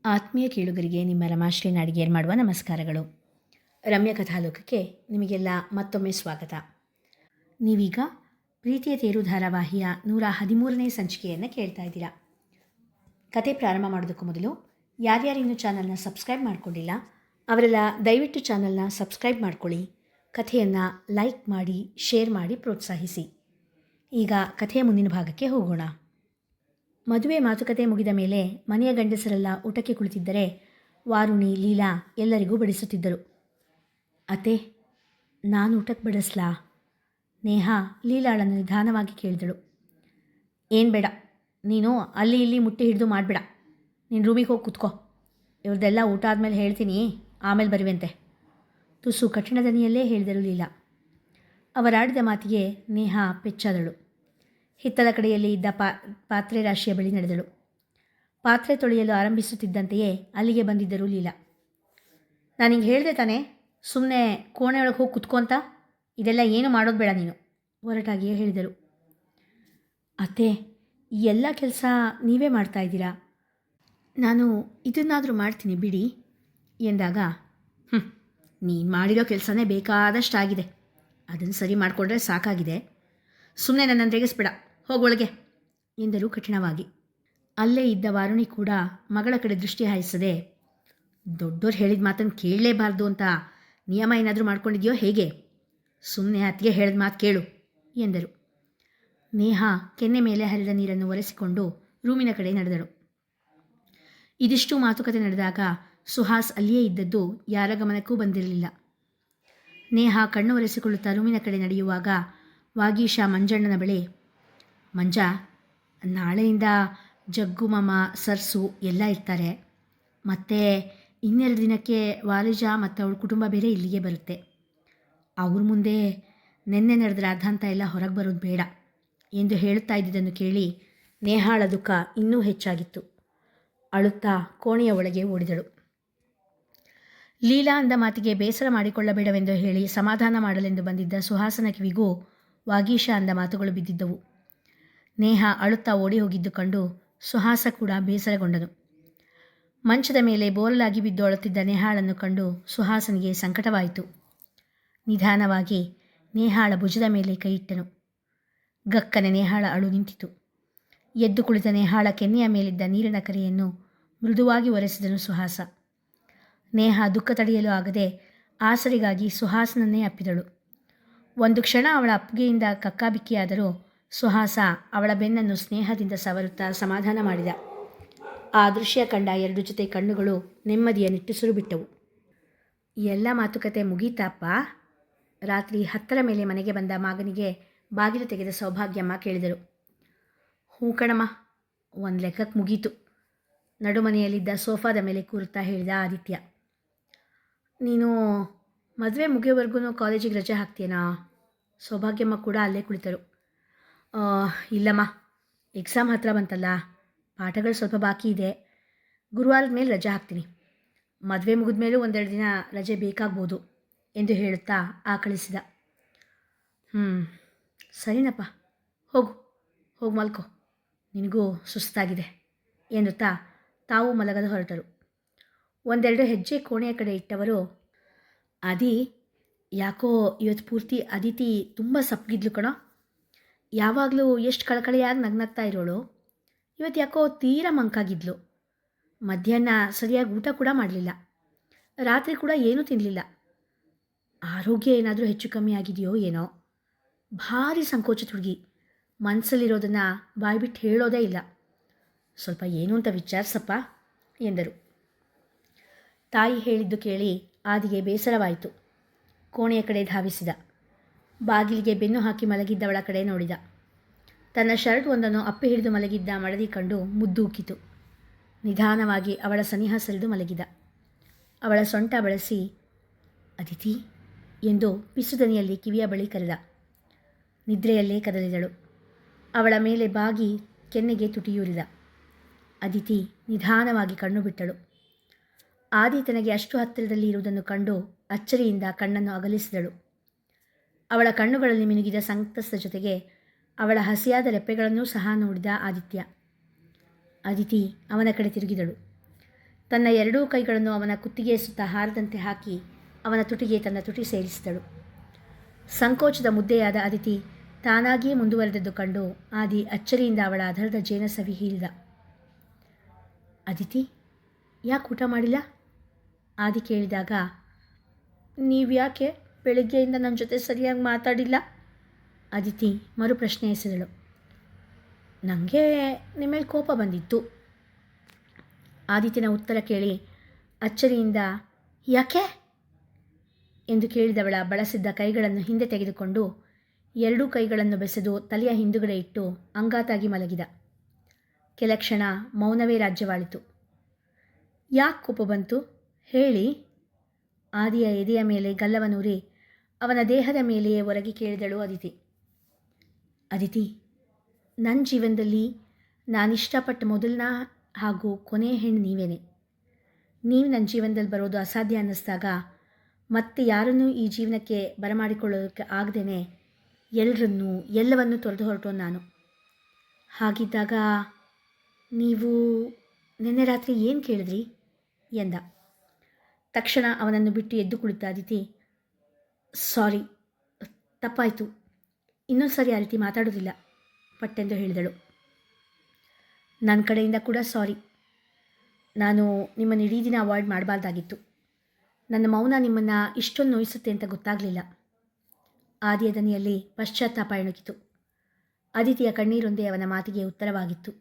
ಆತ್ಮೀಯ ಕೇಳುಗರಿಗೆ ನಿಮ್ಮ ರಮಾಶ್ರೀ ನಾಡಿಗೇರ್ ಮಾಡುವ ನಮಸ್ಕಾರಗಳು. ರಮ್ಯ ಕಥಾಲೋಕಕ್ಕೆ ನಿಮಗೆಲ್ಲ ಮತ್ತೊಮ್ಮೆ ಸ್ವಾಗತ. ನೀವೀಗ ಪ್ರೀತಿಯ ತೇರು ಧಾರಾವಾಹಿಯ 113ನೇ ಸಂಚಿಕೆಯನ್ನು ಕೇಳ್ತಾ ಇದ್ದೀರಾ. ಕತೆ ಪ್ರಾರಂಭ ಮಾಡೋದಕ್ಕೂ ಮೊದಲು ಯಾರ್ಯಾರಿನ್ನೂ ಚಾನಲ್ನ ಸಬ್ಸ್ಕ್ರೈಬ್ ಮಾಡಿಕೊಂಡಿಲ್ಲ ಅವರೆಲ್ಲ ದಯವಿಟ್ಟು ಚಾನಲ್ನ ಸಬ್ಸ್ಕ್ರೈಬ್ ಮಾಡ್ಕೊಳ್ಳಿ, ಕಥೆಯನ್ನು ಲೈಕ್ ಮಾಡಿ, ಶೇರ್ ಮಾಡಿ ಪ್ರೋತ್ಸಾಹಿಸಿ. ಈಗ ಕಥೆಯ ಮುಂದಿನ ಭಾಗಕ್ಕೆ ಹೋಗೋಣ. ಮದುವೆ ಮಾತುಕತೆ ಮುಗಿದ ಮೇಲೆ ಮನೆಯ ಗಂಡಸರೆಲ್ಲ ಊಟಕ್ಕೆ ಕುಳಿತಿದ್ದರೆ ವಾರುಣಿ, ಲೀಲಾ ಎಲ್ಲರಿಗೂ ಬಡಿಸುತ್ತಿದ್ದರು. ಅತ್ತೆ, ನಾನು ಊಟಕ್ಕೆ ಬಡಿಸ್ಲಾ? ನೇಹಾ ಲೀಲಾಳನ್ನು ನಿಧಾನವಾಗಿ ಕೇಳಿದಳು. ಏನು ಬೇಡ, ನೀನು ಅಲ್ಲಿ ಇಲ್ಲಿ ಮುಟ್ಟಿ ಹಿಡಿದು ಮಾಡಬೇಡ. ನೀನು ರೂಮಿಗೆ ಹೋಗಿ ಕೂತ್ಕೋ. ಇವ್ರದ್ದೆಲ್ಲ ಊಟ ಆದಮೇಲೆ ಹೇಳ್ತೀನಿ, ಆಮೇಲೆ ಬರುವೆಂತೆ. ತುಸು ಕಠಿಣ ದನಿಯಲ್ಲೇ ಹೇಳಿದರು ಲೀಲಾ. ಅವರಾಡಿದ ಮಾತಿಗೆ ನೇಹಾ ಪೆಚ್ಚಾದಳು. ಹಿತ್ತಲ ಕಡೆಯಲ್ಲಿ ಇದ್ದ ಪಾತ್ರೆ ರಾಶಿಯ ಬಳಿ ನಡೆದಳು. ಪಾತ್ರೆ ತೊಳೆಯಲು ಆರಂಭಿಸುತ್ತಿದ್ದಂತೆಯೇ ಅಲ್ಲಿಗೆ ಬಂದಿದ್ದರು ಲೀಲಾ. ನಾನಿಂಗೆ ಹೇಳಿದೆ ತಾನೇ, ಸುಮ್ಮನೆ ಕೋಣೆಯೊಳಗೆ ಹೋಗಿ ಕುತ್ಕೊ ಅಂತ. ಇದೆಲ್ಲ ಏನು ಮಾಡೋದು ಬೇಡ ನೀನು, ಹೊರಟಾಗಿಯೇ ಹೇಳಿದರು. ಅತ್ತೆ, ಈ ಎಲ್ಲ ಕೆಲಸ ನೀವೇ ಮಾಡ್ತಾ ಇದ್ದೀರಾ, ನಾನು ಇದನ್ನಾದರೂ ಮಾಡ್ತೀನಿ ಬಿಡಿ ಎಂದಾಗ, ನೀನು ಮಾಡಿರೋ ಕೆಲಸನೇ ಬೇಕಾದಷ್ಟಾಗಿದೆ, ಅದನ್ನು ಸರಿ ಮಾಡಿಕೊಂಡ್ರೆ ಸಾಕಾಗಿದೆ, ಸುಮ್ಮನೆ ನನ್ನನ್ನು ರೇಗಿಸ್ಬೇಡ, ಹೋಗೊಳಗೆ ಎಂದರು ಕಠಿಣವಾಗಿ. ಅಲ್ಲೇ ಇದ್ದ ವಾರುಣಿ ಕೂಡ ಮಗಳ ಕಡೆ ದೃಷ್ಟಿ ಹಾಯಿಸದೆ, ದೊಡ್ಡೋರು ಹೇಳಿದ ಮಾತನ್ನು ಕೇಳಲೇಬಾರ್ದು ಅಂತ ನಿಯಮ ಏನಾದರೂ ಮಾಡ್ಕೊಂಡಿದೆಯೋ ಹೇಗೆ? ಸುಮ್ಮನೆ ಅತ್ತಿಗೆ ಹೇಳಿದ ಮಾತು ಕೇಳು ಎಂದರು. ನೇಹಾ ಕೆನ್ನೆ ಮೇಲೆ ಹರಿದ ನೀರನ್ನು ಒರೆಸಿಕೊಂಡು ರೂಮಿನ ಕಡೆ ನಡೆದಳು. ಇದಿಷ್ಟು ಮಾತುಕತೆ ನಡೆದಾಗ ಸುಹಾಸ್ ಅಲ್ಲಿಯೇ ಇದ್ದದ್ದು ಯಾರ ಗಮನಕ್ಕೂ ಬಂದಿರಲಿಲ್ಲ. ನೇಹಾ ಕಣ್ಣು ಒರೆಸಿಕೊಳ್ಳುತ್ತಾ ರೂಮಿನ ಕಡೆ ನಡೆಯುವಾಗ ವಾಗೀಶ ಮಂಜಣ್ಣನ ಬಳಿ, ಮಂಜ, ನಾಳೆಯಿಂದ ಜಗ್ಗು ಮಾಮ, ಸರ್ಸು ಎಲ್ಲ ಇರ್ತಾರೆ. ಮತ್ತು ಇನ್ನೆರಡು ದಿನಕ್ಕೆ ವಾಲಿಜ ಮತ್ತು ಅವಳ ಕುಟುಂಬ ಬೇರೆ ಇಲ್ಲಿಗೆ ಬರುತ್ತೆ. ಅವ್ರ ಮುಂದೆ ನೆನ್ನೆ ನಡೆದ ರಾಧಾಂತ ಎಲ್ಲ ಹೊರಗೆ ಬರೋದು ಬೇಡ ಎಂದು ಹೇಳುತ್ತಾ ಇದ್ದುದನ್ನು ಕೇಳಿ ನೇಹಾಳ ದುಃಖ ಇನ್ನೂ ಹೆಚ್ಚಾಗಿತ್ತು. ಅಳುತ್ತಾ ಕೋಣೆಯ ಒಳಗೆ ಓಡಿದಳು. ಲೀಲಾ ಅಂದ ಮಾತಿಗೆ ಬೇಸರ ಮಾಡಿಕೊಳ್ಳಬೇಡವೆಂದು ಹೇಳಿ ಸಮಾಧಾನ ಮಾಡಲೆಂದು ಬಂದಿದ್ದ ಸುಹಾಸನ ಕಿವಿಗೂ ವಾಗೀಶ ಅಂದ ಮಾತುಗಳು ಬಿದ್ದಿದ್ದವು. ನೇಹಾ ಅಳುತ್ತಾ ಓಡಿ ಹೋಗಿದ್ದು ಕಂಡು ಸುಹಾಸ ಕೂಡ ಬೇಸರಗೊಂಡನು. ಮಂಚದ ಮೇಲೆ ಬೋರಲಾಗಿ ಬಿದ್ದು ಅಳುತ್ತಿದ್ದ ನೇಹಾಳನ್ನು ಕಂಡು ಸುಹಾಸನಿಗೆ ಸಂಕಟವಾಯಿತು. ನಿಧಾನವಾಗಿ ನೇಹಾಳ ಭುಜದ ಮೇಲೆ ಕೈಯಿಟ್ಟನು. ಗಕ್ಕನೆ ನೇಹಾಳ ಅಳು ನಿಂತಿತು. ಎದ್ದು ಕುಳಿತ ನೇಹಾಳ ಕೆನ್ನೆಯ ಮೇಲಿದ್ದ ನೀರಿನ ಕರೆಯನ್ನು ಮೃದುವಾಗಿ ಒರೆಸಿದನು ಸುಹಾಸ. ನೇಹಾ ದುಃಖ ತಡೆಯಲು ಆಗದೆ ಆಸರಿಗಾಗಿ ಸುಹಾಸನನ್ನೇ ಅಪ್ಪಿದಳು. ಒಂದು ಕ್ಷಣ ಅವಳ ಅಪ್ಪುಗೆಯಿಂದ ಕಕ್ಕಾಬಿಕ್ಕಿಯಾದರೂ ಸುಹಾಸ ಅವಳ ಬೆನ್ನನ್ನು ಸ್ನೇಹದಿಂದ ಸವರುತ್ತಾ ಸಮಾಧಾನ ಮಾಡಿದ. ಆ ದೃಶ್ಯ ಕಂಡ ಎರಡು ಜೊತೆ ಕಣ್ಣುಗಳು ನೆಮ್ಮದಿಯ ನಿಟ್ಟುಸಿರು ಬಿಟ್ಟವು. ಎಲ್ಲ ಮಾತುಕತೆ ಮುಗೀತಾಪ? ರಾತ್ರಿ 10ರ ಮೇಲೆ ಮನೆಗೆ ಬಂದ ಮಗನಿಗೆ ಬಾಗಿಲು ತೆಗೆದ ಸೌಭಾಗ್ಯಮ್ಮ ಕೇಳಿದರು. ಹ್ಞೂ ಕಣಮ್ಮ, ಒಂದು ಲೆಕ್ಕಕ್ಕೆ ಮುಗೀತು, ನಡುಮನೆಯಲ್ಲಿದ್ದ ಸೋಫಾದ ಮೇಲೆ ಕೂರುತ್ತಾ ಹೇಳಿದ ಆದಿತ್ಯ. ನೀನು ಮದುವೆ ಮುಗಿಯೋವರೆಗೂ ಕಾಲೇಜಿಗೆ ರಜೆ ಹಾಕ್ತೀಯನಾ? ಸೌಭಾಗ್ಯಮ್ಮ ಕೂಡ ಅಲ್ಲೇ ಕುಳಿತರು. ಇಲ್ಲಮ್ಮ, ಎಕ್ಸಾಮ್ ಹತ್ತಿರ ಬಂತಲ್ಲ, ಪಾಠಗಳು ಸ್ವಲ್ಪ ಬಾಕಿ ಇದೆ, ಗುರುವಾರದ ಮೇಲೆ ರಜೆ ಹಾಕ್ತೀನಿ. ಮದುವೆ ಮುಗಿದ ಮೇಲೂ 1-2 ದಿನ ರಜೆ ಬೇಕಾಗ್ಬೋದು ಎಂದು ಹೇಳುತ್ತಾ ಆಕಳಿಸಿದ. ಸರಿನಪ್ಪ, ಹೋಗು ಮಲ್ಕೋ, ನಿನಗೂ ಸುಸ್ತಾಗಿದೆ ಎನ್ನುತ್ತಾ ತಾವು ಮಲಗಲು ಹೊರಟರು. 1-2 ಹೆಜ್ಜೆ ಕೋಣೆಯ ಕಡೆ ಇಟ್ಟವರು, ಅದಿ, ಯಾಕೋ ಇವತ್ತು ಪೂರ್ತಿ ಅದಿತಿ ತುಂಬ ಸಪ್ಪಗಿದ್ಲು ಕಣೋ. ಯಾವಾಗಲೂ ಎಷ್ಟು ಕಳಕಳಿಯಾಗಿ ನಗ್ನಗ್ತಾ ಇರೋಳು, ಇವತ್ತು ಯಾಕೋ ತೀರಾ ಮಂಕಾಗಿದ್ಲು. ಮಧ್ಯಾಹ್ನ ಸರಿಯಾಗಿ ಊಟ ಕೂಡ ಮಾಡಲಿಲ್ಲ, ರಾತ್ರಿ ಕೂಡ ಏನೂ ತಿನ್ನಲಿಲ್ಲ. ಆರೋಗ್ಯ ಏನಾದರೂ ಹೆಚ್ಚು ಕಮ್ಮಿ ಆಗಿದೆಯೋ ಏನೋ. ಭಾರಿ ಸಂಕೋಚದ ಹುಡುಗಿ, ಮನಸ್ಸಲ್ಲಿರೋದನ್ನು ಬಾಯ್ಬಿಟ್ಟು ಹೇಳೋದೇ ಇಲ್ಲ. ಸ್ವಲ್ಪ ಏನು ಅಂತ ವಿಚಾರಿಸಪ್ಪ ಎಂದರು. ತಾಯಿ ಹೇಳಿದ್ದು ಕೇಳಿ ಆದಿಗೆ ಬೇಸರವಾಯಿತು. ಕೋಣೆಯ ಕಡೆ ಧಾವಿಸಿದ. ಬಾಗಿಲಿಗೆ ಬೆನ್ನು ಹಾಕಿ ಮಲಗಿದ್ದವಳ ಕಡೆ ನೋಡಿದ. ತನ್ನ ಶರ್ಟ್ ಒಂದನ್ನು ಅಪ್ಪಿ ಹಿಡಿದು ಮಲಗಿದ್ದ ಮಡದಿ ಕಂಡು ಮುದ್ದೂಕಿತು. ನಿಧಾನವಾಗಿ ಅವಳ ಸನಿಹ ಸರಿದು ಮಲಗಿದ. ಅವಳ ಸೊಂಟ ಬಳಸಿ, ಅದಿತಿ ಎಂದು ಪಿಸುದನಿಯಲ್ಲಿ ಕಿವಿಯ ಬಳಿ ಕರೆದ. ನಿದ್ರೆಯಲ್ಲೇ ಕದಲಿದಳು. ಅವಳ ಮೇಲೆ ಬಾಗಿ ಕೆನ್ನೆಗೆ ತುಟಿಯೂರಿದ. ಅದಿತಿ ನಿಧಾನವಾಗಿ ಕಣ್ಣು ಬಿಟ್ಟಳು. ಆದಿ ತನಗೆ ಅಷ್ಟು ಹತ್ತಿರದಲ್ಲಿ ಇರುವುದನ್ನು ಕಂಡು ಅಚ್ಚರಿಯಿಂದ ಕಣ್ಣನ್ನು ಅಗಲಿಸಿದಳು. ಅವಳ ಕಣ್ಣುಗಳಲ್ಲಿ ಮಿನುಗಿದ ಸಂತಸದ ಜೊತೆಗೆ ಅವಳ ಹಸಿಯಾದ ರೆಪ್ಪೆಗಳನ್ನೂ ಸಹ ನೋಡಿದ ಆದಿತ್ಯ. ಅದಿತಿ ಅವನ ಕಡೆ ತಿರುಗಿದಳು. ತನ್ನ ಎರಡೂ ಕೈಗಳನ್ನು ಅವನ ಕುತ್ತಿಗೆ ಸುತ್ತ ಹಾರದಂತೆ ಹಾಕಿ ಅವನ ತುಟಿಗೆ ತನ್ನ ತುಟಿ ಸೇರಿಸಿದಳು. ಸಂಕೋಚದ ಮುದ್ದೆಯಾದ ಅದಿತಿ ತಾನಾಗಿಯೇ ಮುಂದುವರೆದದ್ದು ಕಂಡು ಆದಿ ಅಚ್ಚರಿಯಿಂದ ಅವಳ ಅಧರದ ಜೇನ ಸವಿ ಹೀರಿದ. ಅದಿತಿ, ಯಾಕೆ ಊಟ ಮಾಡಿಲ್ಲ? ಆದಿ ಕೇಳಿದಾಗ, ನೀವ್ಯಾಕೆ ಬೆಳಗ್ಗೆಯಿಂದ ನನ್ನ ಜೊತೆ ಸರಿಯಾಗಿ ಮಾತಾಡಿಲ್ಲ? ಅದಿತಿ ಮರು ಪ್ರಶ್ನೆ ಎಸೆದಳು. ನನಗೆ ನಿಮ್ಮ ಮೇಲೆ ಕೋಪ ಬಂದಿತ್ತು. ಆದಿತ್ಯನ ಉತ್ತರ ಕೇಳಿ ಅಚ್ಚರಿಯಿಂದ, ಯಾಕೆ ಎಂದು ಕೇಳಿದವಳ ಬಳಸಿದ್ದ ಕೈಗಳನ್ನು ಹಿಂದೆ ತೆಗೆದುಕೊಂಡು ಎರಡೂ ಕೈಗಳನ್ನು ಬೆಸೆದು ತಲೆಯ ಹಿಂದುಗಡೆ ಇಟ್ಟು ಅಂಗಾತಾಗಿ ಮಲಗಿದ. ಕೆಲ ಕ್ಷಣ ಮೌನವೇ ರಾಜ್ಯವಾಳಿತು. ಯಾಕೆ ಕೋಪ ಬಂತು ಹೇಳಿ? ಆದಿಯ ಎದೆಯ ಮೇಲೆ ಗಲ್ಲವನೂರಿ ಅವನ ದೇಹದ ಮೇಲೆಯೇ ಹೊರಗೆ ಕೇಳಿದಳು ಅದಿತಿ. ಅದಿತಿ, ನನ್ನ ಜೀವನದಲ್ಲಿ ನಾನಿಷ್ಟಪಟ್ಟ ಮೊದಲನ ಹಾಗೂ ಕೊನೆಯ ಹೆಣ್ಣು ನೀವೇನೆ. ನೀವು ನನ್ನ ಜೀವನದಲ್ಲಿ ಬರೋದು ಅಸಾಧ್ಯ ಅನ್ನಿಸ್ದಾಗ ಮತ್ತೆ ಯಾರನ್ನೂ ಈ ಜೀವನಕ್ಕೆ ಬರಮಾಡಿಕೊಳ್ಳೋದಕ್ಕೆ ಆಗದೇನೆ ಎಲ್ಲವನ್ನೂ ತೊರೆದು ಹೊರಟೋ ನಾನು. ಹಾಗಿದ್ದಾಗ ನೀವು ನಿನ್ನೆ ರಾತ್ರಿ ಏನು ಕೇಳಿದ್ರಿ ಎಂದ. ತಕ್ಷಣ ಅವನನ್ನು ಬಿಟ್ಟು ಎದ್ದು ಕುಳಿತ ಅದಿತಿ, ಸಾರಿ, ತಪ್ಪಾಯಿತು, ಇನ್ನೊಂದು ಸರಿ ಆ ರೀತಿ ಮಾತಾಡೋದಿಲ್ಲ ಪಟ್ಟೆಂದು ಹೇಳಿದಳು. ನನ್ನ ಕಡೆಯಿಂದ ಕೂಡ ಸಾರಿ. ನಾನು ನಿಮ್ಮನ್ನು ಇಡೀ ದಿನ ಅವಾಯ್ಡ್ ಮಾಡಬಾರ್ದಾಗಿತ್ತು. ನನ್ನ ಮೌನ ನಿಮ್ಮನ್ನು ಇಷ್ಟೊಂದು ನೋಯಿಸುತ್ತೆ ಅಂತ ಗೊತ್ತಾಗಲಿಲ್ಲ. ಆದಿಯ ದನಿಯಲ್ಲಿ ಪಶ್ಚಾತ್ತಾಪ ಎಣುಕಿತು. ಅದಿತಿಯ ಕಣ್ಣೀರೊಂದೇ ಅವನ ಮಾತಿಗೆ ಉತ್ತರವಾಗಿತ್ತು.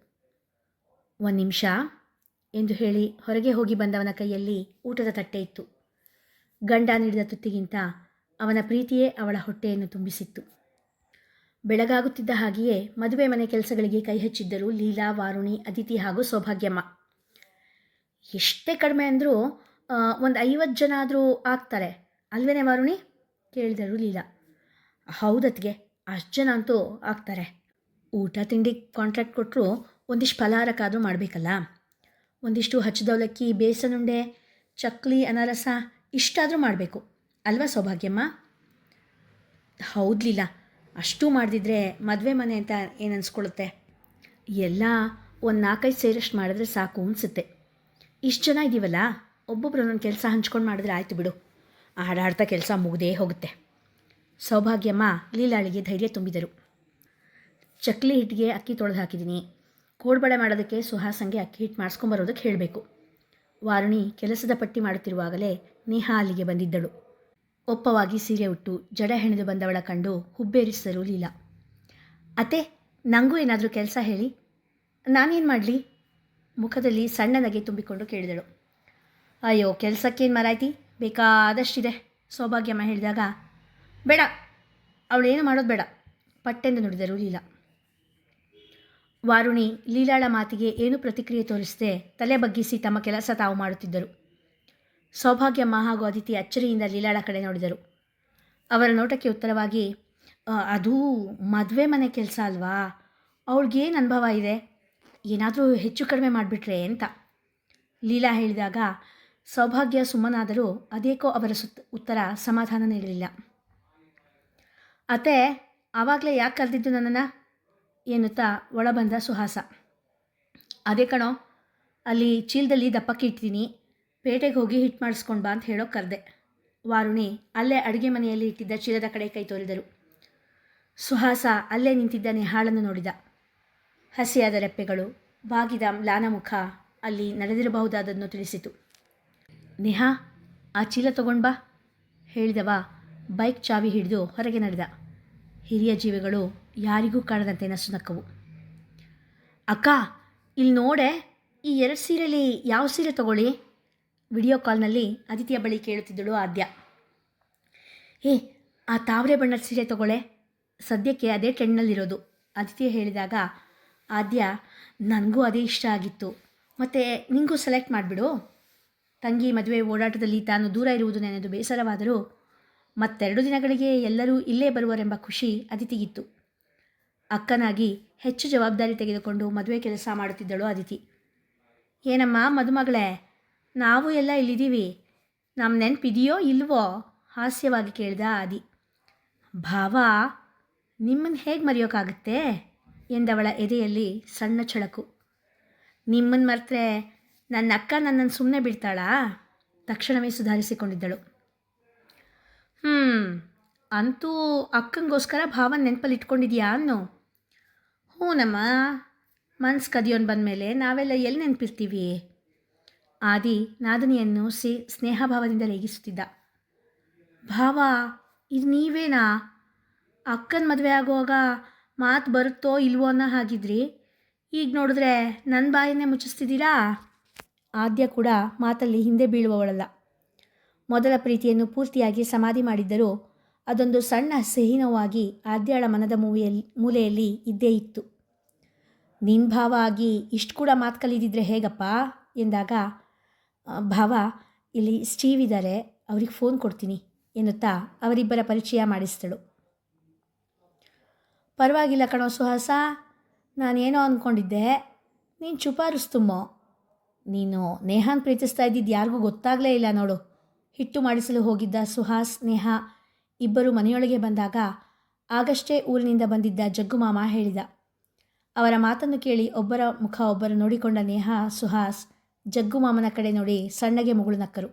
ಒಂದು ನಿಮಿಷ ಎಂದು ಹೇಳಿ ಹೊರಗೆ ಹೋಗಿ ಬಂದವನ ಕೈಯಲ್ಲಿ ಊಟದ ತಟ್ಟೆ ಇತ್ತು. ಗಂಡ ನೀಡಿದ ತುತ್ತಿಗಿಂತ ಅವನ ಪ್ರೀತಿಯೇ ಅವಳ ಹೊಟ್ಟೆಯನ್ನು ತುಂಬಿಸಿತ್ತು. ಬೆಳಗಾಗುತ್ತಿದ್ದ ಹಾಗೆಯೇ ಮದುವೆ ಮನೆ ಕೆಲಸಗಳಿಗೆ ಕೈ ಹಚ್ಚಿದ್ದರು ಲೀಲಾ, ವಾರುಣಿ, ಅದಿತಿ ಹಾಗೂ ಸೌಭಾಗ್ಯಮ್ಮ. ಎಷ್ಟೇ ಕಡಿಮೆ ಅಂದರೂ ಒಂದು 50 ಜನ ಆದರೂ ಆಗ್ತಾರೆ ಅಲ್ವೇನೆ ವಾರುಣಿ ಕೇಳಿದರು ಲೀಲಾ. ಹೌದತ್ಗೆ, ಅಷ್ಟು ಜನ ಅಂತೂ ಆಗ್ತಾರೆ. ಊಟ ತಿಂಡಿ ಕಾಂಟ್ರಾಕ್ಟ್ ಕೊಟ್ಟರು ಒಂದಿಷ್ಟು ಫಲಹಾರಕ್ಕಾದರೂ ಮಾಡಬೇಕಲ್ಲ. ಒಂದಿಷ್ಟು ಹಚ್ಚದವಲಕ್ಕಿ, ಬೇಸನುಂಡೆ, ಚಕ್ಲಿ, ಅನಾರಸ ಇಷ್ಟಾದರೂ ಮಾಡಬೇಕು ಅಲ್ವಾ ಸೌಭಾಗ್ಯಮ್ಮ? ಹೌದ್ಲಿಲ್ಲ, ಅಷ್ಟೂ ಮಾಡದಿದ್ರೆ ಮದುವೆ ಮನೆ ಅಂತ ಏನು ಅನಿಸ್ಕೊಳ್ಳುತ್ತೆ. ಎಲ್ಲ ಒಂದು 4-5 ಸೇರಷ್ಟು ಮಾಡಿದ್ರೆ ಸಾಕು ಅನಿಸುತ್ತೆ. ಇಷ್ಟು ಜನ ಇದ್ದೀವಲ್ಲ, ಒಬ್ಬೊಬ್ಬರು ಒಂದೊಂದು ಕೆಲಸ ಹಂಚ್ಕೊಂಡು ಮಾಡಿದ್ರೆ ಆಯಿತು ಬಿಡು, ಆಡಾಡ್ತಾ ಕೆಲಸ ಮುಗ್ದೇ ಹೋಗುತ್ತೆ. ಸೌಭಾಗ್ಯಮ್ಮ ಲೀಲಾಳಿಗೆ ಧೈರ್ಯ ತುಂಬಿದರು. ಚಕ್ಲಿ ಹಿಟ್ಟಿಗೆ ಅಕ್ಕಿ ತೊಳೆದು ಹಾಕಿದ್ದೀನಿ. ಕೋಡ್ಬಳೆ ಮಾಡೋದಕ್ಕೆ ಸುಹಾಸಂಗೆ ಅಕ್ಕಿ ಹಿಟ್ಟು ಮಾಡಿಸ್ಕೊಂಬರೋದಕ್ಕೆ ಹೇಳಬೇಕು. ವಾರುಣಿ ಕೆಲಸದ ಪಟ್ಟಿ ಮಾಡುತ್ತಿರುವಾಗಲೇ ನೇಹಾ ಅಲ್ಲಿಗೆ ಬಂದಿದ್ದಳು. ಒಪ್ಪವಾಗಿ ಸೀರೆ ಉಟ್ಟು ಜಡ ಹೆಣೆದು ಬಂದವಳ ಕಂಡು ಹುಬ್ಬೇರಿಸಿದರು ಲೀಲಾ. ಅತ್ತೆ, ನನಗೂ ಏನಾದರೂ ಕೆಲಸ ಹೇಳಿ. ನಾನೇನು ಮಾಡಲಿ? ಮುಖದಲ್ಲಿ ಸಣ್ಣ ನಗೆ ತುಂಬಿಕೊಂಡು ಕೇಳಿದಳು. ಅಯ್ಯೋ, ಕೆಲಸಕ್ಕೇನು ಮರಾಯ್ತಿ, ಬೇಕಾದಷ್ಟಿದೆ ಸೌಭಾಗ್ಯಮ್ಮ ಹೇಳಿದಾಗ, ಬೇಡ, ಅವಳೇನು ಮಾಡೋದು ಬೇಡ ಪಟ್ಟೆಂದು ನುಡಿದರು ಲೀಲಾ. ವಾರುಣಿ ಲೀಲಾಳ ಮಾತಿಗೆ ಏನೂ ಪ್ರತಿಕ್ರಿಯೆ ತೋರಿಸದೆ ತಲೆ ಬಗ್ಗಿಸಿ ತಮ್ಮ ಕೆಲಸ ತಾವು ಮಾಡುತ್ತಿದ್ದರು. ಸೌಭಾಗ್ಯಮ್ಮ ಹಾಗೂ ಅದಿತಿ ಅಚ್ಚರಿಯಿಂದ ಲೀಲಾಳ ಕಡೆ ನೋಡಿದರು. ಅವರ ನೋಟಕ್ಕೆ ಉತ್ತರವಾಗಿ, ಅದು ಮದುವೆ ಮನೆ ಕೆಲಸ ಅಲ್ವಾ, ಅವಳಿಗೇನು ಅನುಭವ ಇದೆ, ಏನಾದರೂ ಹೆಚ್ಚು ಕಡಿಮೆ ಮಾಡಿಬಿಟ್ರೆ ಅಂತ ಲೀಲಾ ಹೇಳಿದಾಗ ಸೌಭಾಗ್ಯ ಸುಮ್ಮನಾದರೂ ಅದೇಕೋ ಅವರ ಉತ್ತರ ಸಮಾಧಾನ ನೀಡಲಿಲ್ಲ. ಅತ್ತೆ, ಆವಾಗಲೇ ಯಾಕೆ ಕರೆದಿದ್ದು ನನ್ನನ್ನು ಎನ್ನುತ್ತಾ ಒಳಬಂದ ಸುಹಾಸ. ಅದೇ ಕಣೋ, ಅಲ್ಲಿ ಚೀಲದಲ್ಲಿ ದಪ್ಪಕ್ಕೆ ಇಟ್ಟಿದ್ದೀನಿ, ಪೇಟೆಗೆ ಹೋಗಿ ಹಿಟ್ಟು ಮಾಡಿಸ್ಕೊಂಡು ಬಾ ಅಂತ ಹೇಳೋಕೆ ಕರೆದೆ. ವಾರುಣಿ ಅಲ್ಲೇ ಅಡುಗೆ ಮನೆಯಲ್ಲಿ ಇಟ್ಟಿದ್ದ ಚೀಲದ ಕಡೆ ಕೈ ತೋರಿದರು. ಸುಹಾಸ ಅಲ್ಲೇ ನಿಂತಿದ್ದ ನೇಹಾಳನ್ನು ನೋಡಿದ. ಹಸಿಯಾದ ರೆಪ್ಪೆಗಳು, ಬಾಗಿದ ಮ್ಲಾನ ಮುಖ ಅಲ್ಲಿ ನಡೆದಿರಬಹುದಾದನ್ನು ತಿಳಿಸಿತು. ನೇಹಾ, ಆ ಚೀಲ ತಗೊಂಡು ಬಾ ಹೇಳಿದವ ಬೈಕ್ ಚಾವಿ ಹಿಡಿದು ಹೊರಗೆ ನಡೆದ. ಹಿರಿಯ ಜೀವಿಗಳು ಯಾರಿಗೂ ಕಾಣದಂತೆ ನಸುನಕ್ಕವು. ಅಕ್ಕ, ಇಲ್ಲಿ ನೋಡೆ, ಈ 2 ಸೀರೆಯಲ್ಲಿ ಯಾವ ಸೀರೆ ತಗೊಳ್ಳಿ? ವಿಡಿಯೋ ಕಾಲ್ನಲ್ಲಿ ಅದಿತಿಯ ಬಳಿ ಕೇಳುತ್ತಿದ್ದಳು ಆದ್ಯ. ಆ ತಾವರೆ ಬಣ್ಣದ ಸೀರೆ ತಗೊಳ್ಳೆ, ಸದ್ಯಕ್ಕೆ ಅದೇ ಟ್ರೆಂಡ್ನಲ್ಲಿರೋದು ಅದಿತಿ ಹೇಳಿದಾಗ ಆದ್ಯ, ನನಗೂ ಅದೇ ಇಷ್ಟ ಆಗಿತ್ತು, ಮತ್ತು ನಿಂಗೂ ಸೆಲೆಕ್ಟ್ ಮಾಡಿಬಿಡು. ತಂಗಿ ಮದುವೆ ಓಡಾಟದಲ್ಲಿ ತಾನು ದೂರ ಇರುವುದು ನೆನೆದು ಬೇಸರವಾದರೂ ಮತ್ತೆರಡು ದಿನಗಳಿಗೆ ಎಲ್ಲರೂ ಇಲ್ಲೇ ಬರುವರೆಂಬ ಖುಷಿ ಅದಿತಿಗಿತ್ತು. ಅಕ್ಕನಾಗಿ ಹೆಚ್ಚು ಜವಾಬ್ದಾರಿ ತೆಗೆದುಕೊಂಡು ಮದುವೆ ಕೆಲಸ ಮಾಡುತ್ತಿದ್ದಳು ಅದಿತಿ. ಏನಮ್ಮ ಮದುಮಗಳೇ, ನಾವು ಎಲ್ಲ ಇಲ್ಲಿದ್ದೀವಿ, ನಮ್ಮ ನೆನಪಿದೆಯೋ ಇಲ್ವೋ ಹಾಸ್ಯವಾಗಿ ಕೇಳಿದ ಆದಿ. ಭಾವ, ನಿಮ್ಮನ್ನು ಹೇಗೆ ಮರೆಯೋಕ್ಕಾಗುತ್ತೆ ಎಂದವಳ ಎದೆಯಲ್ಲಿ ಸಣ್ಣ ಛಳಕು. ನಿಮ್ಮನ್ನು ಮರೆತರೆ ನನ್ನ ಅಕ್ಕ ನನ್ನನ್ನು ಸುಮ್ಮನೆ ಬಿಡ್ತಾಳಾ? ತಕ್ಷಣವೇ ಸುಧಾರಿಸಿಕೊಂಡಿದ್ದಳು. ಅಂತೂ ಅಕ್ಕಂಗೋಸ್ಕರ ಭಾವನ ನೆನಪಲ್ಲಿ ಇಟ್ಕೊಂಡಿದ್ಯಾ ಅನ್ನೋ? ಹ್ಞೂನಮ್ಮ, ಮನ್ಸು ಕದಿಯೋನು ಬಂದಮೇಲೆ ನಾವೆಲ್ಲ ಎಲ್ಲಿ ನೆನಪಿರ್ತೀವಿ? ಆದಿ ನಾದಿನಿಯನ್ನು ಸ್ನೇಹಭಾವದಿಂದ ರೇಗಿಸುತ್ತಿದ್ದ. ಭಾವ, ಇದು ನೀವೇನಾ? ಅಕ್ಕನ ಮದುವೆ ಆಗುವಾಗ ಮಾತು ಬರುತ್ತೋ ಇಲ್ವೋ ಅನ್ನೋ ಹಾಗಿದ್ರಿ, ಈಗ ನೋಡಿದ್ರೆ ನನ್ನ ಬಾಯನ್ನೇ ಮುಚ್ಚಿಸ್ತಿದ್ದೀರಾ? ಆದ್ಯ ಕೂಡ ಮಾತಲ್ಲಿ ಹಿಂದೆ ಬೀಳುವವಳಲ್ಲ. ಮೊದಲ ಪ್ರೀತಿಯನ್ನು ಪೂರ್ತಿಯಾಗಿ ಸಮಾಧಿ ಮಾಡಿದ್ದರೂ ಅದೊಂದು ಸಣ್ಣ ಸಿಹಿ ನೋವಾಗಿ ಆದ್ಯಳ ಮನದ ಮೂಲೆಯಲ್ಲಿ ಇದ್ದೇ ಇತ್ತು. ನಿನ್ನ ಭಾವ ಆಗಿ ಇಷ್ಟು ಕೂಡ ಮಾತು ಕಲಿದಿದ್ರೆ ಹೇಗಪ್ಪ ಎಂದಾಗ, ಭಾವ, ಇಲ್ಲಿ ಸ್ಟೀವ್ ಇದ್ದಾರೆ, ಅವ್ರಿಗೆ ಫೋನ್ ಕೊಡ್ತೀನಿ ಎನ್ನುತ್ತಾ ಅವರಿಬ್ಬರ ಪರಿಚಯ ಮಾಡಿಸಿದಳು. ಪರವಾಗಿಲ್ಲ ಕಣೋ ಸುಹಾಸ, ನಾನೇನೋ ಅಂದ್ಕೊಂಡಿದ್ದೆ, ನೀನು ಚುಪಾರಿಸ್ತುಮ್ಮೋ. ನೀನು ನೇಹಾನ್ ಪ್ರೀತಿಸ್ತಾ ಇದ್ದಿದ್ದು ಯಾರಿಗೂ ಗೊತ್ತಾಗಲೇ ಇಲ್ಲ ನೋಡು. ಹಿಟ್ಟು ಮಾಡಿಸಲು ಹೋಗಿದ್ದ ಸುಹಾಸ್, ನೇಹ ಇಬ್ಬರು ಮನೆಯೊಳಗೆ ಬಂದಾಗ ಆಗಷ್ಟೇ ಊರಿನಿಂದ ಬಂದಿದ್ದ ಜಗ್ಗು ಮಾಮ ಹೇಳಿದ. ಅವರ ಮಾತನ್ನು ಕೇಳಿ ಒಬ್ಬರ ಮುಖ ಒಬ್ಬರು ನೋಡಿಕೊಂಡ ನೇಹ, ಸುಹಾಸ್ ಜಗ್ಗು ಮಾಮನ ಕಡೆ ನೋಡಿ ಸಣ್ಣಗೆ ಮುಗುಳು ನಕ್ಕರು.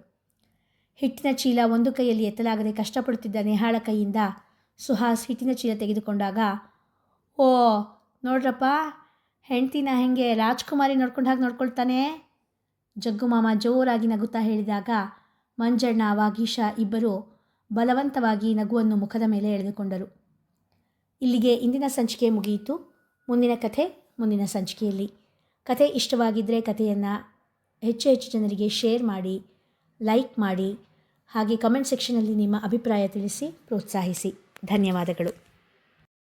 ಹಿಟ್ಟಿನ ಚೀಲ ಒಂದು ಕೈಯಲ್ಲಿ ಎತ್ತಲಾಗದೆ ಕಷ್ಟಪಡುತ್ತಿದ್ದ ನೇಹಾಳ ಕೈಯಿಂದ ಸುಹಾಸ್ ಹಿಟ್ಟಿನ ಚೀಲ ತೆಗೆದುಕೊಂಡಾಗ, ಓ ನೋಡ್ರಪ್ಪ, ಹೆಂಡ್ತಿನ ಹೆಂಗೆ ರಾಜ್ಕುಮಾರಿ ನೋಡ್ಕೊಂಡು ಹಾಗೆ ನೋಡ್ಕೊಳ್ತಾನೆ, ಜಗ್ಗು ಮಾಮ ಜೋರಾಗಿ ನಗುತ್ತಾ ಹೇಳಿದಾಗ ಮಂಜಣ್ಣ, ವಾಗೀಶ ಇಬ್ಬರು ಬಲವಂತವಾಗಿ ನಗುವನ್ನು ಮುಖದ ಮೇಲೆ ಎಳೆದುಕೊಂಡರು. ಇಲ್ಲಿಗೆ ಇಂದಿನ ಸಂಚಿಕೆ ಮುಗಿಯಿತು. ಮುಂದಿನ ಕಥೆ ಮುಂದಿನ ಸಂಚಿಕೆಯಲ್ಲಿ. ಕಥೆ ಇಷ್ಟವಾಗಿದ್ದರೆ ಕಥೆಯನ್ನು ಹೆಚ್ಚು ಜನರಿಗೆ ಶೇರ್ ಮಾಡಿ, ಲೈಕ್ ಮಾಡಿ, ಹಾಗೆ ಕಮೆಂಟ್ ಸೆಕ್ಷನಲ್ಲಿ ನಿಮ್ಮ ಅಭಿಪ್ರಾಯ ತಿಳಿಸಿ ಪ್ರೋತ್ಸಾಹಿಸಿ. ಧನ್ಯವಾದಗಳು.